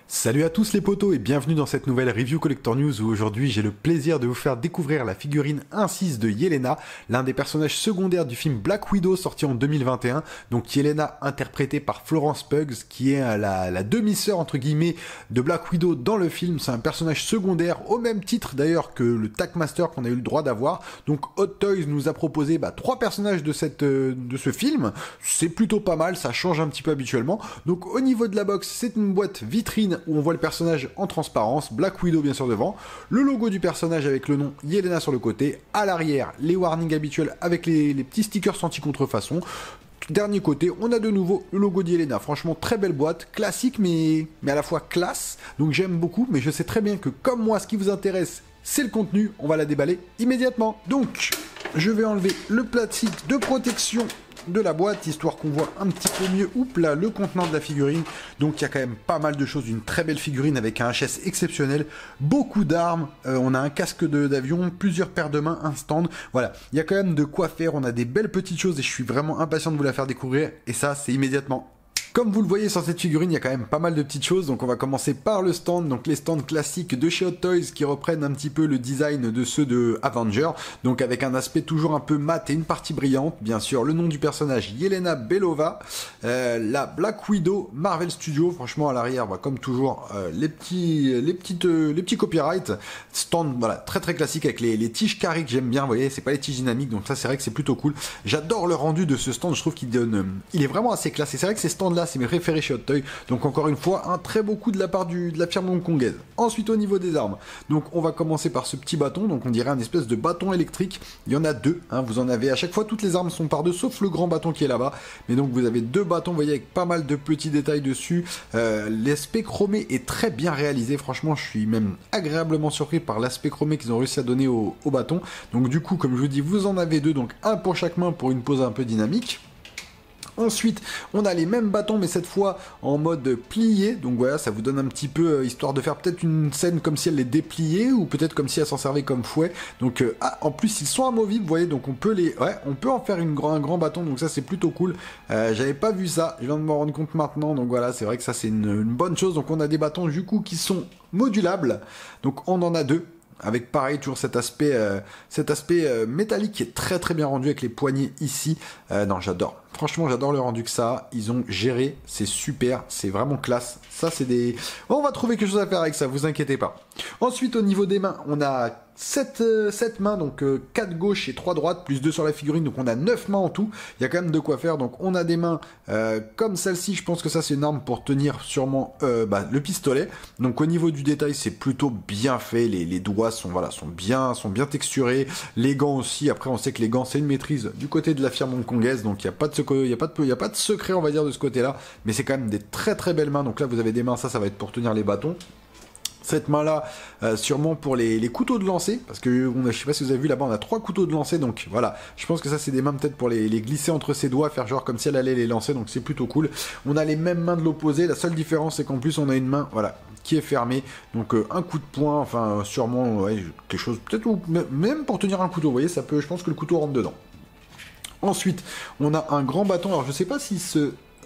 Salut à tous les potos et bienvenue dans cette nouvelle Review Collector News où aujourd'hui j'ai le plaisir de vous faire découvrir la figurine 1/6 de Yelena, l'un des personnages secondaires du film Black Widow sorti en 2021. Donc Yelena interprétée par Florence Pugh qui est la demi-sœur entre guillemets de Black Widow dans le film. C'est un personnage secondaire au même titre d'ailleurs que le Taskmaster qu'on a eu le droit d'avoir. Donc Hot Toys nous a proposé 3 personnages de ce film. C'est plutôt pas mal, ça change un petit peu habituellement. Donc au niveau de la box, c'est une boîte vitrine où on voit le personnage en transparence, Black Widow bien sûr devant, le logo du personnage avec le nom Yelena sur le côté, à l'arrière les warnings habituels avec les petits stickers anti-contrefaçon. Dernier côté, on a de nouveau le logo d'Yelena. Franchement, très belle boîte, classique mais à la fois classe, donc j'aime beaucoup, mais je sais très bien que comme moi, ce qui vous intéresse, c'est le contenu, on va la déballer immédiatement. Donc, je vais enlever le plastique de protection de la boîte, histoire qu'on voit un petit peu mieux, là, le contenant de la figurine. Donc il y a quand même pas mal de choses, une très belle figurine avec un HS exceptionnel, beaucoup d'armes, on a un casque d'avion, plusieurs paires de mains, un stand, voilà, il y a quand même de quoi faire, on a des belles petites choses et je suis vraiment impatient de vous la faire découvrir, et ça c'est immédiatement. Comme vous le voyez sur cette figurine, il y a quand même pas mal de petites choses, donc on va commencer par le stand, donc les stands classiques de chez Hot Toys qui reprennent un petit peu le design de ceux de Avenger, donc avec un aspect toujours un peu mat et une partie brillante, bien sûr le nom du personnage Yelena Belova, la Black Widow Marvel Studios, franchement à l'arrière, comme toujours, les petits copyrights, stand voilà, très très classique avec les tiges carrées que j'aime bien, vous voyez, c'est pas les tiges dynamiques, donc ça c'est vrai que c'est plutôt cool, j'adore le rendu de ce stand, je trouve qu'il donne, il est vraiment assez classe, et c'est vrai que ces stands là c'est mes préférés chez Hot Toys, donc encore une fois un très beau coup de la part de la firme hongkongaise. Ensuite au niveau des armes, donc on va commencer par ce petit bâton, donc on dirait un espèce de bâton électrique, il y en a deux, vous en avez à chaque fois, toutes les armes sont par deux sauf le grand bâton qui est là-bas, mais donc vous avez deux bâtons, vous voyez, avec pas mal de petits détails dessus, l'aspect chromé est très bien réalisé, franchement je suis même agréablement surpris par l'aspect chromé qu'ils ont réussi à donner au bâton, donc du coup comme je vous dis vous en avez deux, donc un pour chaque main pour une pose un peu dynamique. Ensuite, on a les mêmes bâtons, mais cette fois en mode plié. Donc voilà, ça vous donne un petit peu, histoire de faire peut-être une scène comme si elle les dépliait, ou peut-être comme si elle s'en servait comme fouet. Donc, en plus, ils sont amovibles, vous voyez, donc on peut on peut en faire un grand bâton, donc ça c'est plutôt cool. J'avais pas vu ça, je viens de m'en rendre compte maintenant, donc voilà, c'est vrai que ça c'est une bonne chose. Donc on a des bâtons du coup qui sont modulables, donc on en a deux. Avec pareil toujours cet aspect métallique qui est très très bien rendu avec les poignées ici. Non, j'adore. Franchement, j'adore le rendu que ça. Ils ont géré, c'est super, c'est vraiment classe. Ça, c'est des... On va trouver quelque chose à faire avec ça, vous inquiétez pas. Ensuite, au niveau des mains, on a 7 mains, donc 4 gauche et 3 droite, plus 2 sur la figurine, donc on a 9 mains en tout. Il y a quand même de quoi faire, donc on a des mains comme celle-ci, je pense que ça c'est une arme pour tenir sûrement le pistolet. Donc au niveau du détail, c'est plutôt bien fait, les doigts sont bien texturés, les gants aussi, après on sait que les gants c'est une maîtrise du côté de la firme hongkongaise, donc il n'y a pas de secret on va dire de ce côté-là, mais c'est quand même des très très belles mains, donc là vous avez des mains, ça va être pour tenir les bâtons. Cette main-là, sûrement pour les couteaux de lancer, parce que je sais pas si vous avez vu là-bas, on a 3 couteaux de lancer, donc voilà, je pense que ça c'est des mains peut-être pour les glisser entre ses doigts, faire genre comme si elle allait les lancer, donc c'est plutôt cool. On a les mêmes mains de l'opposé, la seule différence c'est qu'en plus on a une main, voilà, qui est fermée, donc un coup de poing, enfin sûrement, ouais, quelque chose, peut-être, même pour tenir un couteau, vous voyez, ça peut, je pense que le couteau rentre dedans. Ensuite, on a un grand bâton, alors je sais pas si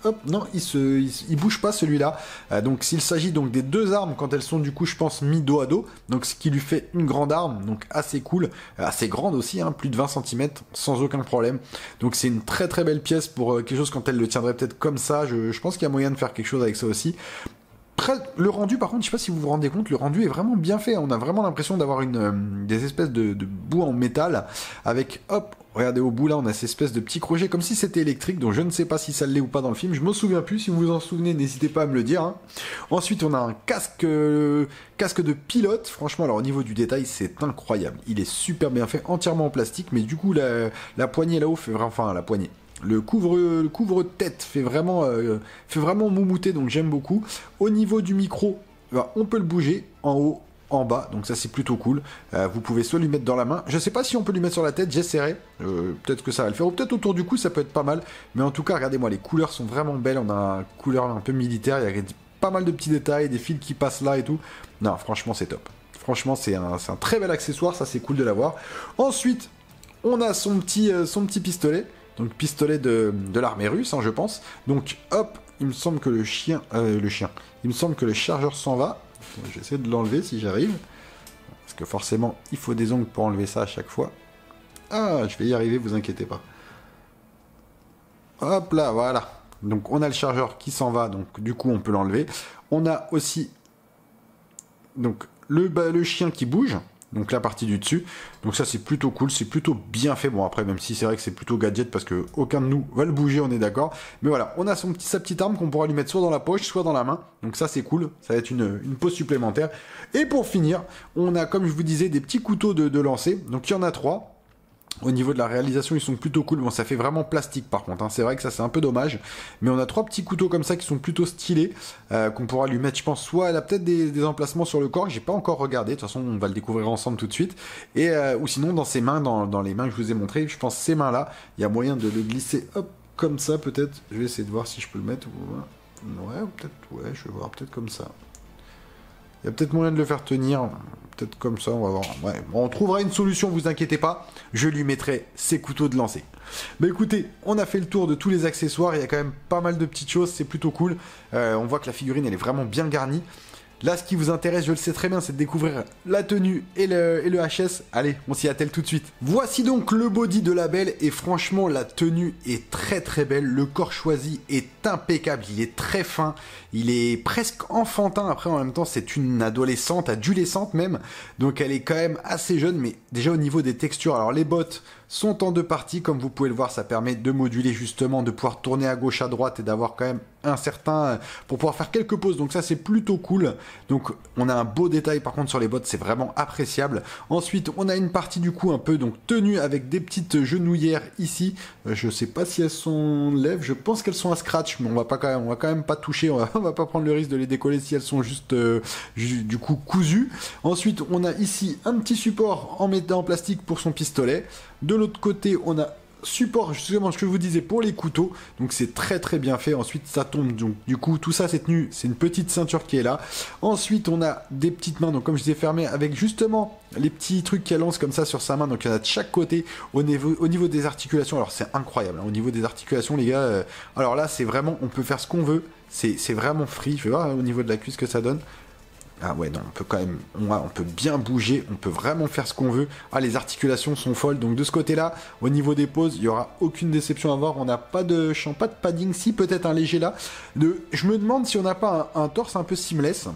Hop, non, il bouge pas celui-là. Donc s'il s'agit donc des deux armes quand elles sont du coup je pense mis dos à dos, donc ce qui lui fait une grande arme, donc assez cool, assez grande aussi, plus de 20 cm sans aucun problème. Donc c'est une très très belle pièce pour quelque chose quand elle le tiendrait peut-être comme ça. Je pense qu'il y a moyen de faire quelque chose avec ça aussi. Le rendu par contre, je sais pas si vous vous rendez compte, le rendu est vraiment bien fait, on a vraiment l'impression d'avoir des espèces de bouts en métal, avec hop, regardez au bout là, on a ces espèces de petits crochets comme si c'était électrique, donc je ne sais pas si ça l'est ou pas dans le film, je me souviens plus, si vous vous en souvenez, n'hésitez pas à me le dire. Ensuite on a un casque de pilote, franchement alors au niveau du détail c'est incroyable, il est super bien fait, entièrement en plastique, mais du coup la poignée là-haut fait vraiment, enfin la poignée. Le couvre-tête fait vraiment moumouter, donc j'aime beaucoup. Au niveau du micro, on peut le bouger en haut, en bas, donc ça c'est plutôt cool. Vous pouvez soit lui mettre dans la main, je sais pas si on peut lui mettre sur la tête, j'essaierai. Peut-être que ça va le faire, ou peut-être autour du cou, ça peut être pas mal. Mais en tout cas, regardez-moi, les couleurs sont vraiment belles. On a une couleur un peu militaire, il y a pas mal de petits détails, des fils qui passent là et tout. Non, franchement c'est top. Franchement c'est un très bel accessoire, ça c'est cool de l'avoir. Ensuite, on a son petit pistolet. Donc pistolet de l'armée russe, je pense. Donc hop, il me semble que le chien... Il me semble que le chargeur s'en va. J'essaie de l'enlever si j'arrive. Parce que forcément, il faut des ongles pour enlever ça à chaque fois. Ah, je vais y arriver, vous inquiétez pas. Hop là, voilà. Donc on a le chargeur qui s'en va, donc du coup on peut l'enlever. On a aussi donc le chien qui bouge, donc la partie du dessus. Donc ça c'est plutôt cool, c'est plutôt bien fait. Bon après même si c'est vrai que c'est plutôt gadget parce que aucun de nous va le bouger, on est d'accord. Mais voilà, on a sa petite arme qu'on pourra lui mettre soit dans la poche, soit dans la main. Donc ça c'est cool, ça va être une pose supplémentaire. Et pour finir, on a comme je vous disais des petits couteaux de lancer. Donc il y en a 3. Au niveau de la réalisation, ils sont plutôt cool. Bon, ça fait vraiment plastique par contre, hein. C'est vrai que ça c'est un peu dommage. Mais on a 3 petits couteaux comme ça qui sont plutôt stylés. Qu'on pourra lui mettre, je pense, soit elle a peut-être des emplacements sur le corps que j'ai pas encore regardé. De toute façon, on va le découvrir ensemble tout de suite. Et ou sinon dans ses mains, dans les mains que je vous ai montrées, je pense ces mains-là, il y a moyen de le glisser hop, comme ça peut-être. Je vais essayer de voir si je peux le mettre. Ouais, peut-être, ouais, je vais voir, peut-être comme ça. Il y a peut-être moyen de le faire tenir, peut-être comme ça, on va voir. Ouais, bon, on trouvera une solution, vous inquiétez pas. Je lui mettrai ses couteaux de lancer. Mais écoutez, on a fait le tour de tous les accessoires. Il y a quand même pas mal de petites choses, c'est plutôt cool. On voit que la figurine, elle est vraiment bien garnie. Là, ce qui vous intéresse, je le sais très bien, c'est de découvrir la tenue et le HS. Allez, on s'y attelle tout de suite. Voici donc le body de la belle, et franchement, la tenue est très très belle. Le corps choisi est impeccable, il est très fin, il est presque enfantin. Après, en même temps, c'est une adolescente, adolescente même, donc elle est quand même assez jeune, mais déjà au niveau des textures, alors les bottes sont en 2 parties, comme vous pouvez le voir, ça permet de moduler justement, de pouvoir tourner à gauche, à droite et d'avoir quand même un certain... pour pouvoir faire quelques poses, donc ça c'est plutôt cool. Donc on a un beau détail par contre sur les bottes, c'est vraiment appréciable. Ensuite on a une partie du coup un peu donc tenue avec des petites genouillères ici. Je sais pas si elles sont lèvres, je pense qu'elles sont à scratch, mais on va quand même pas toucher, on va pas prendre le risque de les décoller si elles sont juste du coup cousues. Ensuite on a ici un petit support en plastique pour son pistolet. De l'autre côté, on a support, justement, ce que je vous disais, pour les couteaux. Donc c'est très très bien fait. Ensuite, ça tombe. Donc du coup, tout ça, c'est tenu. C'est une petite ceinture qui est là. Ensuite, on a des petites mains, donc comme je disais, fermées, avec justement les petits trucs qu'elle lance comme ça sur sa main. Donc il y en a de chaque côté. Au niveau des articulations, alors c'est incroyable, hein. Au niveau des articulations, les gars, alors là, c'est vraiment, on peut faire ce qu'on veut. C'est vraiment free. Je vais voir, hein, au niveau de la cuisse que ça donne. Ah ouais, non, on peut quand même, on peut bien bouger, on peut vraiment faire ce qu'on veut. Ah, les articulations sont folles, donc de ce côté-là, au niveau des poses, il n'y aura aucune déception à voir. On n'a pas de pas de padding, si peut-être un léger là. Je me demande si on n'a pas un torse un peu seamless.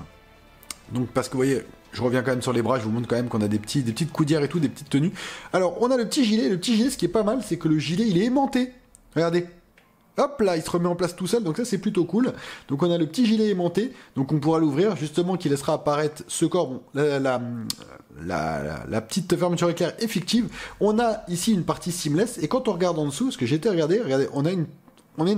Donc parce que vous voyez, je reviens quand même sur les bras, je vous montre quand même qu'on a des petites coudières et tout, des petites tenues. Alors, on a le petit gilet, ce qui est pas mal, c'est que le gilet, il est aimanté. Regardez. Hop là, il se remet en place tout seul, donc ça c'est plutôt cool. Donc on a le petit gilet aimanté, donc on pourra l'ouvrir justement qui laissera apparaître ce corps, bon, la petite fermeture éclair est fictive. On a ici une partie seamless, et quand on regarde en dessous, ce que j'étais regardé, regardez, on a une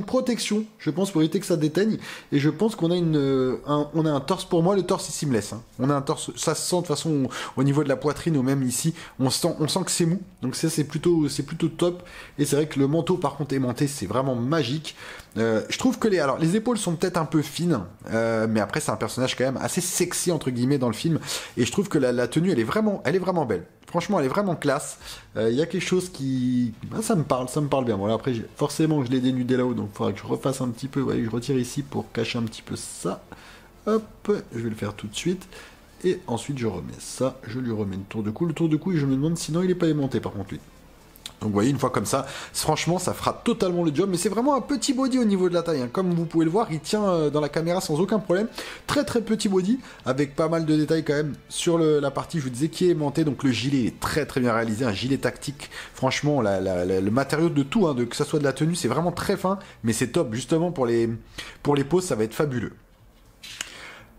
protection, je pense, pour éviter que ça déteigne, et je pense qu'on a on a un torse, pour moi, le torse est seamless, hein. On a un torse, ça se sent de toute façon au niveau de la poitrine, ou même ici, on sent que c'est mou, donc ça c'est plutôt top, et c'est vrai que le manteau, par contre, aimanté, c'est vraiment magique. Je trouve que les épaules sont peut-être un peu fines, mais après c'est un personnage quand même assez sexy entre guillemets dans le film, et je trouve que la tenue elle est vraiment belle. Franchement elle est vraiment classe. Il y a quelque chose qui, ça me parle bien. Bon là, après forcément je l'ai dénudé là-haut, donc il faudra que je refasse un petit peu. Ouais, je retire ici pour cacher un petit peu ça. Hop, je vais le faire tout de suite. Et ensuite je remets ça, je lui remets le tour de cou, et je me demande sinon il est pas aimanté par contre lui. Donc vous voyez, une fois comme ça, franchement, ça fera totalement le job. Mais c'est vraiment un petit body au niveau de la taille, hein. Comme vous pouvez le voir, il tient dans la caméra sans aucun problème. Très très petit body, avec pas mal de détails quand même sur la partie, je vous disais, qui est aimantée. Donc le gilet est très très bien réalisé, un gilet tactique. Franchement, le matériau de tout, hein, que ça soit de la tenue, c'est vraiment très fin. Mais c'est top, justement, pour les poses, ça va être fabuleux.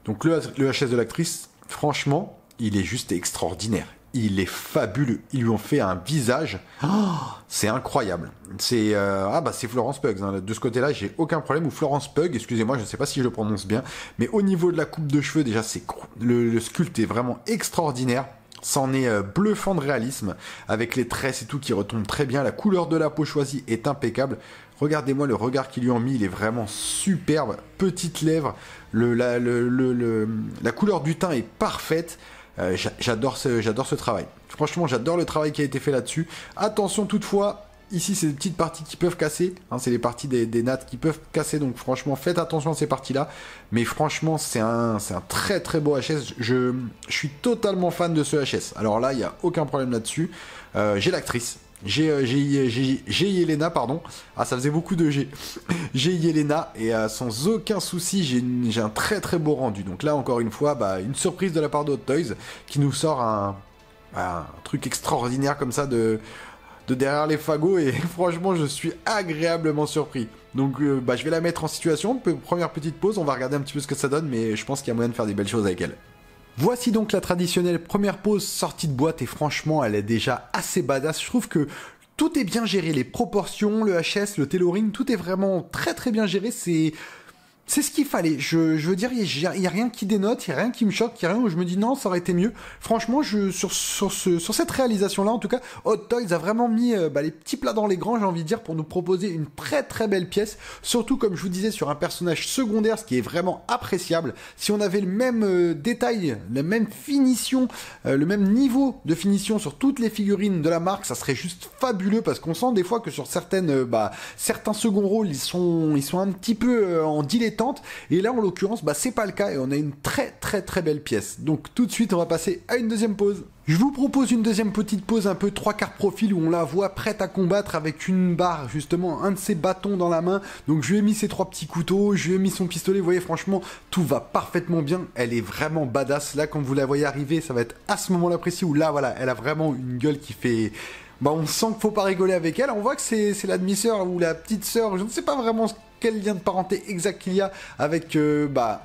Donc le HS de l'actrice, franchement, il est juste extraordinaire. Il est fabuleux. Ils lui ont fait un visage. Oh, c'est incroyable. C'est c'est Florence Pugh. Hein. De ce côté-là, j'ai aucun problème. Ou Florence Pugh, excusez-moi, je ne sais pas si je le prononce bien. Mais au niveau de la coupe de cheveux, déjà, le sculpte est vraiment extraordinaire. C'en est bluffant de réalisme. Avec les tresses et tout qui retombent très bien. La couleur de la peau choisie est impeccable. Regardez-moi le regard qu'ils lui ont mis. Il est vraiment superbe. Petites lèvres. La couleur du teint est parfaite. J'adore ce travail. Franchement, j'adore le travail qui a été fait là-dessus. Attention toutefois, ici c'est des petites parties qui peuvent casser, hein, c'est les parties des nattes qui peuvent casser, donc franchement faites attention à ces parties-là. Mais franchement c'est un très très beau HS, je suis totalement fan de ce HS. Alors là il n'y a aucun problème là-dessus. J'ai l'actrice. J'ai Yelena, pardon. Ah, ça faisait beaucoup de G. J'ai Yelena et sans aucun souci, j'ai un très très beau rendu. Donc là, encore une fois, une surprise de la part de Hot Toys qui nous sort un truc extraordinaire comme ça de derrière les fagots. Et franchement, je suis agréablement surpris. Donc je vais la mettre en situation. Première petite pause, on va regarder un petit peu ce que ça donne. Mais je pense qu'il y a moyen de faire des belles choses avec elle. Voici donc la traditionnelle première pause sortie de boîte et franchement elle est déjà assez badass. Je trouve que tout est bien géré, les proportions, le HS, le tailoring, tout est vraiment très très bien géré. C'est ce qu'il fallait. Je veux dire, il y a rien qui dénote, il y a rien qui me choque, il y a rien où je me dis non, ça aurait été mieux. Franchement, sur cette réalisation-là, en tout cas, Hot Toys a vraiment mis les petits plats dans les grands, j'ai envie de dire, pour nous proposer une très très belle pièce. Surtout, comme je vous disais, sur un personnage secondaire, ce qui est vraiment appréciable. Si on avait le même détail, la même finition, le même niveau de finition sur toutes les figurines de la marque, ça serait juste fabuleux parce qu'on sent des fois que sur certains second rôles, ils sont un petit peu en dilettante. Et là en l'occurrence c'est pas le cas et on a une très très très belle pièce. Donc tout de suite on va passer à une deuxième pause. Je vous propose une deuxième petite pause un peu 3/4 profil où on la voit prête à combattre avec une barre, justement un de ses bâtons dans la main. Donc je lui ai mis ses 3 petits couteaux, je lui ai mis son pistolet, vous voyez franchement tout va parfaitement bien, elle est vraiment badass. Là quand vous la voyez arriver ça va être à ce moment là précis où là voilà elle a vraiment une gueule qui fait... on sent qu'il faut pas rigoler avec elle, on voit que c'est la demi-sœur ou la petite sœur, je ne sais pas vraiment quel lien de parenté exact qu'il y a avec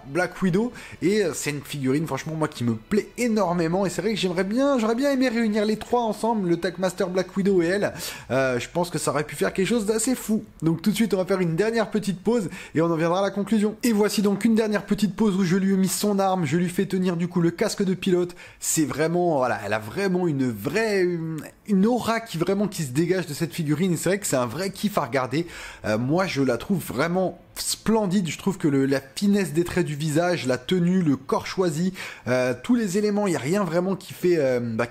Black Widow, et c'est une figurine franchement moi qui me plaît énormément et c'est vrai que j'aurais bien aimé réunir les trois ensemble, le Taskmaster, Black Widow et elle. Je pense que ça aurait pu faire quelque chose d'assez fou. Donc tout de suite on va faire une dernière petite pause et on en viendra à la conclusion. Et voici donc une dernière petite pause où je lui ai mis son arme, je lui fais tenir du coup le casque de pilote. C'est vraiment, voilà, elle a vraiment une aura qui se dégage de cette figurine et c'est vrai que c'est un vrai kiff à regarder. Moi je la trouve vraiment splendide, je trouve que la finesse des traits du visage, la tenue, le corps choisi, tous les éléments, il n'y a rien vraiment qui fait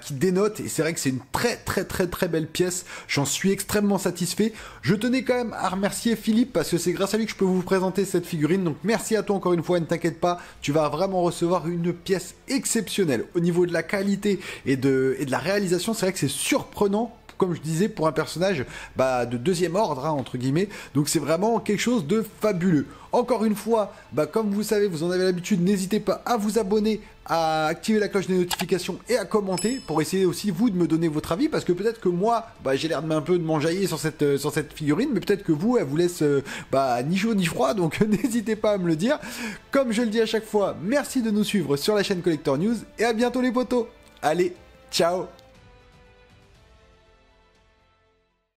qui dénote et c'est vrai que c'est une très très très très belle pièce, j'en suis extrêmement satisfait. Je tenais quand même à remercier Philippe parce que c'est grâce à lui que je peux vous présenter cette figurine, donc merci à toi encore une fois, ne t'inquiète pas, tu vas vraiment recevoir une pièce exceptionnelle au niveau de la qualité et de la réalisation. C'est vrai que c'est surprenant, comme je disais, pour un personnage de deuxième ordre, entre guillemets. Donc c'est vraiment quelque chose de fabuleux. Encore une fois, comme vous savez, vous en avez l'habitude, n'hésitez pas à vous abonner, à activer la cloche des notifications et à commenter pour essayer aussi vous de me donner votre avis, parce que peut-être que moi, j'ai l'air un peu de m'enjailler sur cette figurine, mais peut-être que vous, elle vous laisse ni chaud ni froid, donc n'hésitez pas à me le dire. Comme je le dis à chaque fois, merci de nous suivre sur la chaîne Collector News et à bientôt les potos. Allez, ciao.